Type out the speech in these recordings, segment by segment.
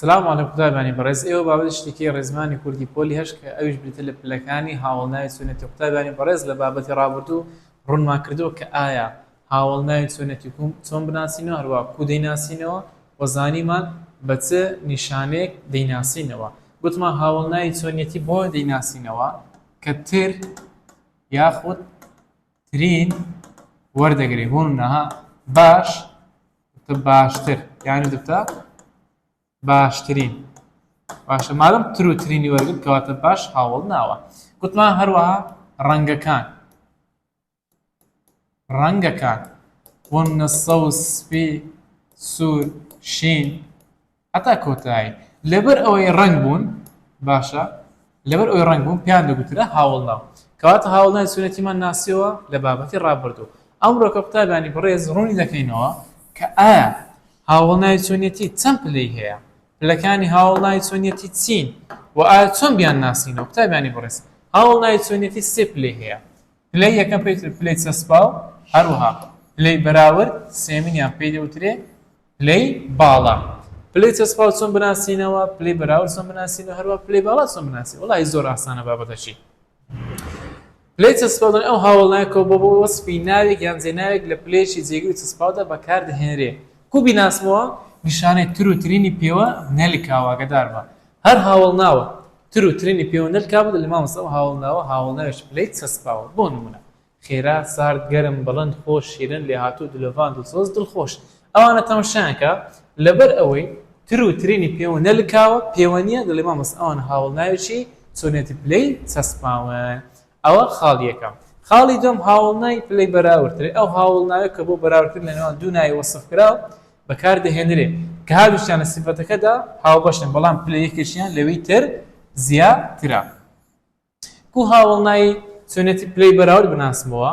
سلام علیکم قوتابانی بەڕێز ئێوە بابەت شتێکی ڕێزمانی کوردی پۆلی هەش کە ئەویش بریتە لە پلەکانی هاوڵناوی سنەتی قوتابانی بەڕێز لە بابەتی ڕابردوو ڕوونمان کردووە کە ئایا هاوڵناوی سنەتی چۆن بناسینەوە هەروە کو دەیناسینەوە و زانیمان بە چ نیشانەیەک دەیناسینەوە. گوتمان هاوڵناوی سنەتی بۆ دەیناسینەوە کە تر یاخود ترین وەردەگرێ بۆ نمونە باش باشتر یعنی دەبتە باشترین باشە مادەم تر و ترینی وەرگرت کەواتە باش هاوڵ ناوە. گوتمان هەروەها ڕەنگەکان وەنە سەوز سپی سوور شین هەتا کۆتایی لەبەر ئەوەی ڕەنگ بوون باشە لەبەر ئەوەی ڕەنگ بوون پیان دەگوترە هاوڵ ناو کەواتە هاوڵناوی سنەتیمان ناسیەوە لە بابەتی ڕابردوو. ئەمڕۆ کە قوتابانی بەڕێز ڕوونی دەکەینەوە کە ئایا هاوڵناوی سنەتی چەند پلەی هەیە، پلەکانی هاوڵناوی سنەتی چین و ئایا چۆن بیان ناسینەوە. قوتابانی بەڕێز هاوڵناوی سنەتی سێ پلەی هەیە. پلەی یەکەم پلەی چەسپاو، هەروەها پلەی بەراورد، سێمینیان پێی دەوترێ پلەی باڵا. پلەی چەسپاو چۆن بناسینەوە، پلەی بەراورد چۆن بناسینەوە، هەروەها پلەی باڵا چۆن بناسینەوە. وەڵی زۆر ئاسانە بابەتەشی. پلەی چەسپاو ئەو هاوڵناویەکە بۆ وەسفی ناوێک یان جێناوێک لە پلەیەکی جێگەی چەسپاودا بەکاردەهێنرێ. کو بیناسمەوە نیشانەی تر و ترینی پێوە نەلکاوە ئاگادار بە. هەر هاوڵناوە تر و ترینی پێوە نەلکاوە لە مامۆستا ئەو هاوڵناوە هاوڵناویش پلەی چەسپاوە. بۆ نمونە خێرا، سارد، گەرم، بەڵند، خۆش، شیرن، لێهاتوو، دلۆڤان، دڵسۆز، دڵخۆش. ئەوانە تەماشایانکە لەبەر ئەوەی تر و ترینی پێوە نەلکاوە پێوە نییە دەڵێ مامۆستا ئەوانە هاوڵناویی سنەتی پلەی چەسپاون. ئەوە خاڵی یەکەم. خاڵی دوم هاوڵناوی پلەی بەراوردترێ. ئەو هاوڵناوی کە بۆ بەراوردکردن لە نێوان دوو ناوی وەسف کراوە بەکاردەهێنرێ کە هەردووشیان لە سیفەتەکەدا هاوبەشن بەڵام پلەی یەکێکیان لەوەی تر زیاترە. کو هاوڵناوی سنەتی پلەی بەراورد بناسمەوە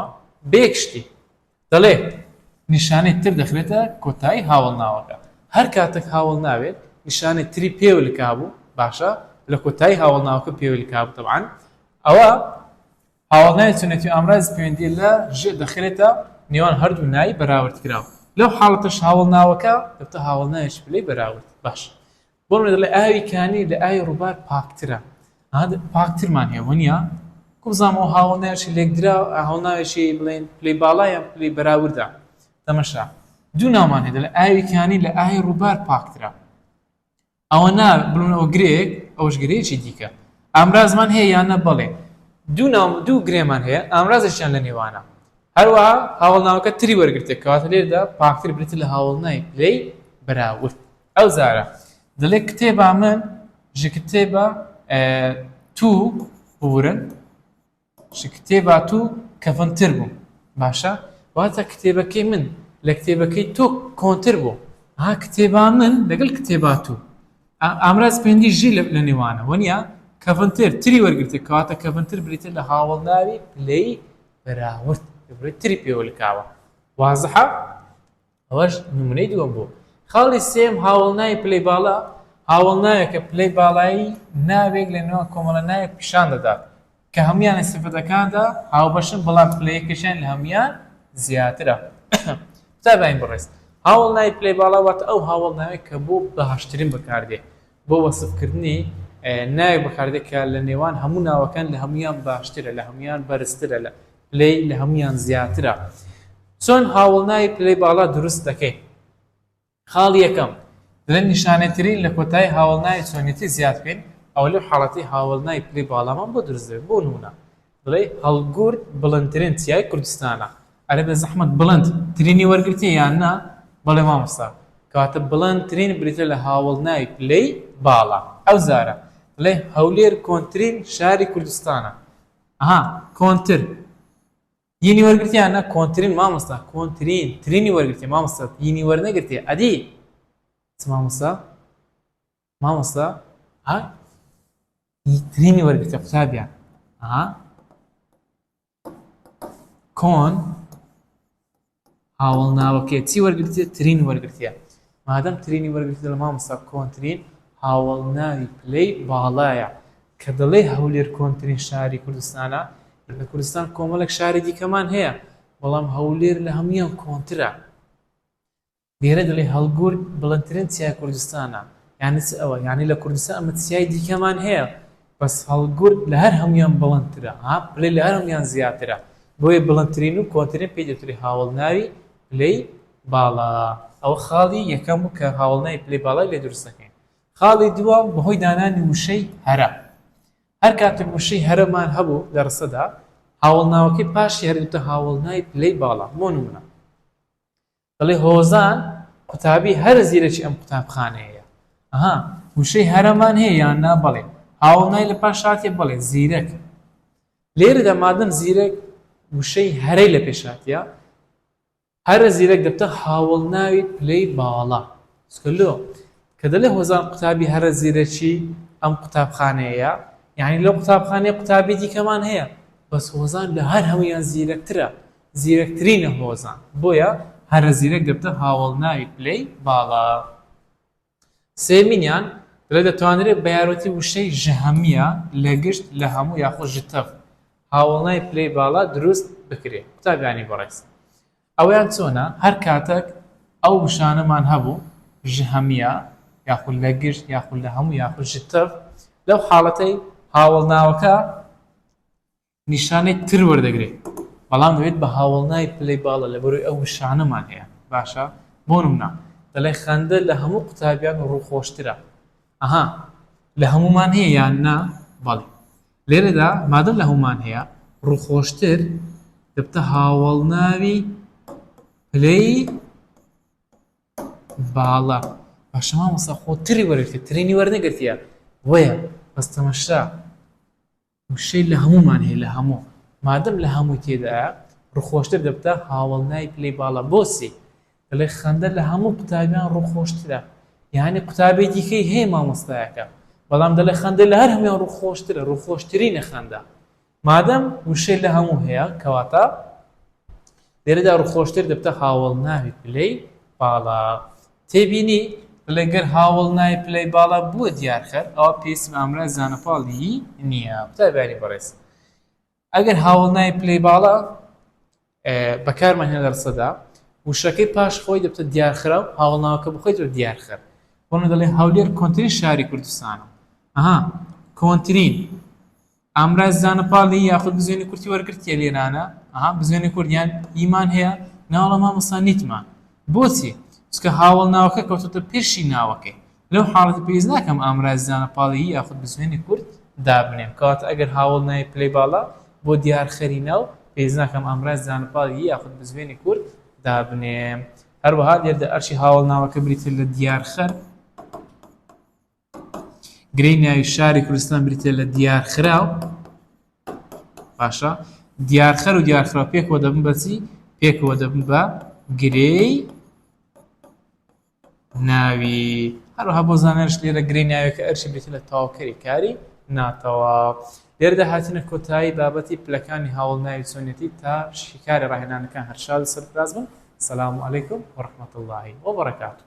بەیەک شتی دەڵێ نیشانەی تر دەخرێتە کۆتایی هاوڵناوەکە. هەر کاتێک هاوڵناوێت نیشانەی تری پێوە لکابوو باشە لە کۆتایی هاوڵناوەکە پێوە لکابوو تەبعاً ئەوە هاوڵناوی سنەتی ئامڕاز پەیوەندی لە ژێ دەخرێتە نێوان هەردوو ناوی بەراورد کراوە. لەو حاڵەتەش هاوڵناوەکە دەبتە هاوڵناویش پلەی بەراورد. باش بۆ منە دەڵێ ئاوی کانی لە ئاوی ڕووبار پاکترە. پاکترمان هەیە وەنیە کو بزانمەوە هاوڵناویشی لێکدرا هاوڵناویشی بڵێن پلەی باڵا یان پلەی بەراوردە. تەماشا دوو ناومان هەیە دەڵێ ئاوی کانی لە ئاوی ڕووبار پاکترە. ئەوە ناو بڵێن ئەو گرێک ئەوەش گرەیەکی دیکە. ئامرازمان هەیە یان نە بەڵێ دوو گرێمان هەیە ئامرازشیان لە نێوانە. هەروەها هاوڵناوەکە تری وەرگرتێ کەواتە لێرەدا پاکتر بریتە لە هاوڵناوی پلەی بەراورد. ئەو زارە دەڵێ کتێبا من ژ کتێبە تو بورن ژ کتێبا تو کەفنتر بوو. باشە واتە کتێبەکەی من لە کتێبەکەی تۆ کۆنتر بوو. ها کتێبا من لەگەڵ کتێبا تو ئامراز پەیوەندی ژی لە نێوانە وەنیە کەفنتر تری وەرگرتێ کەواتە کەفنتر بریتە لە هاوڵناوی پلەی بەراورد تری پێوە لکاوە. وازحە ئەوەش نمونەی دووەم بوو. خاڵی سێم هاوڵناوی پلەی باڵا هاوڵناوێکە پلەی باڵایی ناوێک لە نێوان کۆمەڵە ناوێک پیشان دەدات کە هەمویان لە سیفەتەکاندا هاوبەشن بەڵام پلەیەکیشیان لە هەمویان زیاترە. قوتابانی بەڕێز هاوڵناوی پلەی باڵا واتە ئەو هاوڵناوێک کە بۆ بەهاشترین بەکاردێ بۆ وەسفکردنی ناوێک بەکاردێت کە لە نێوان هەموو ناوەکان لە هەمویان باشترە لە هەمویان بەرزترە لە پلەی لە هەمویان زیاترە. چۆن هاوڵناوی پلەی باڵا دروست دەکەی؟ خاڵی یەکەم دەڵێن نیشانەترین لە کۆتایی هاوڵناوی سنەتی زیاد بکەین ئەو لەو حاڵەتی هاوڵناوی پلەی باڵامان بۆ دروست دەبێت. بۆ نمونە دەڵێ هەڵگورد بڵندترین چیای کوردستانە. ئەرێ بە زەحمەت بڵند ترینی وەرگرتی یان نا؟ بەڵێ مامۆستا کەواتە بڵندترین بریتە لە هاوڵناوی پلەی باڵا. ئەو زارە دەڵێ هەولێر کۆنترین شاری کوردستانە. ئەها کۆنتر یینی وەرگرتیان نە کۆنترین مامۆستا کۆنترین ترینی وەرگرتی مامۆستا یینی وەرنەگرتێ ئەدی چ مامۆستا ها ترینی وەرگرتە قوتابیان ئەها کۆن هاوڵناوەکەی چی وەرگرتێ ترین وەرگرتیە مادەم ترینی وەرگرتە لە مامۆستا کۆنترین هاوڵناوی پلەی باڵایە کە دەڵێ هەولێر کۆنترین شاری کوردستانە. لە کوردستان کۆمەڵێک شاری دیکەمان هەیە بەڵام هەولێر لە هەمویان کۆنترە. لێرە دەڵێ هەڵگورد بڵندترین چیای کوردستانە يعني سأوى يعني لكردستان أما تسياي دي كمان هي بس هالقرد لهر هميان بلنترا ها بلي لهر هميان زياترا بوي بلنترينو كونترين بيجي تري هاول ناوي بلي بالا أو خالي يكمل كهاول ناوي بلي بالا اللي درسكين خالي دوا بهوي داناني وشي هرا هر كاتب وشي هرا مان هبو درسدا هاول ناوكي باشي هر دوتا هاول ناوي بلي بالا مونمنا بلي هوزان قوتابی هەر زیرەکی ئەم قوتابخانەیە ئەها وشەی هەرەمان هەیە یان نا بەڵێ هاوڵنای لە پاش هاتێ بەڵێ زیرەک لێرەدا مادەم زیرەک وشەی هەرەی لە پێشاتیە هەرە زیرەک دەبتە هاوڵناوی پلەی باڵا سکلۆ کە دەڵێ هۆزان قوتابی هەرە زیرەکی ئەم قوتابخانەیە یعنی لەو قوتابخانەیە قوتابی دیکەمان هەیە بەس هۆزان لە هەر هەمویان زیرەکترە زیرەکترینە هۆزان بۆیە هەرە زیرەک دەبتە هاوڵناوی پلەی باڵا سێمینیان دەڵێ دەتوانرێت بە یارمەتی وشەی ژەهەمیە لە گشت لە هەموو یاخۆ ژتەف هاوڵناوی پلەی باڵا دروست بکرێت قوتابیانی بەڕێز ئەویان چۆنە هەر کاتێک ئەو وشانەمان هەبوو ژەهەمیە یاخود لە گشت یاخود لە هەموو یاخود ژتەف لەو حاڵەتەی هاوڵناوەکە نیشانەی تر وەردەگرێت بەڵام دەوێت بە هاوڵناوی پلەی باڵا لەبەرەوەی ئەو وشانەمان هەیە باشە بۆ نمونە دەڵێ خەندە لە هەموو قوتابیان ڕووخۆشترە ئەها لە هەمومان هەیە یان نا بەڵێ لێرەدا مادەم لە هەمومان هەیە ڕووخۆشتر دەبتە هاوڵناوی پلەی باڵا باشە مامۆستا خۆ تری وەرگرتێت ترینی وەرنەگرتیە وەیە بەس تەمەشا وشەی لە هەمومان هەیە لە هەموو مادەم لە هەمووی تێدایە ڕووخۆشتر دەبتە هاوڵناوی پلەی باڵا بۆچی دەڵێ خەندە لە هەموو قوتابیان ڕووخۆشترە یعنی قوتابی دیکەی هەیە مامۆستایەکە بەڵام دەڵێ خەندە لە هەر هەمویان ڕووخۆشترە ڕووخۆشترینە خەندە مادەم وشەی لە هەموو هەیە کەواتە لێرەدا ڕووخۆشتر دەبتە هاوڵناوی پلەی باڵا تێبینی بڵێ گەر هاوڵناوی پلەی باڵا بووە دیارخەر ئەوە پێویستی بە ئامرای زانەپاڵی نییە قوتابیانی بەڕێز ئەگەر هاوڵناوی پلەی باڵا بەکارمان هێنا دەرسەدا وشەکەی پاش خۆی دەبتە دیارخرا و هاوڵناوەکە بخۆیتەوە دیارخەر بۆنە دەڵێ هەولێر کۆنترین شاری کوردستانە ئەها کۆنترین ئامرای زانەپاڵی یاخود بزوێنی کورتی وەرگرتیە لێرانە ئەها بزوێنی کوردیان ئیمان هەیە ناوەڵە مامۆستا نیتمان بۆچی چکە هاوڵناوەکە کەوتۆتە پێشی ناوەکەی لەو حاڵەتە پێویست ناکەم ئامرای زانەپاڵی یاخود بزوێنی کورد دابنێم کەواتە ئەگەر هاوڵناوی پلەی باڵا بۆ دیارخەری ناو پێویست ناکەم ئامرای زانەپاڵی یاخود بزوێنی کورد دابنێم هەروەها لێرەدا ئەرشی هاوڵناوەکە بریتە لە دیارخەر گرەی ناوی شاری کوردستان بریتە لە دیارخراو باشە دیارخەر و دیارخراو پێکەوە دەبن بەچی پێکەوە دەبن بە گرەی ناوی هەروەها بۆ زانەرش لێرە گرەی ناویەکە ئەرشی بریتە لە تاواکەری کاری ناتەوە لێرەدا هاتینە کۆتایی بابەتی پلەکانی هاوڵناوی چۆنیەتی تا شیکاری ڕاهێنانەکان هەر شاد سەرفراز بن. السلام عليكم ورحمة الله وبركاته.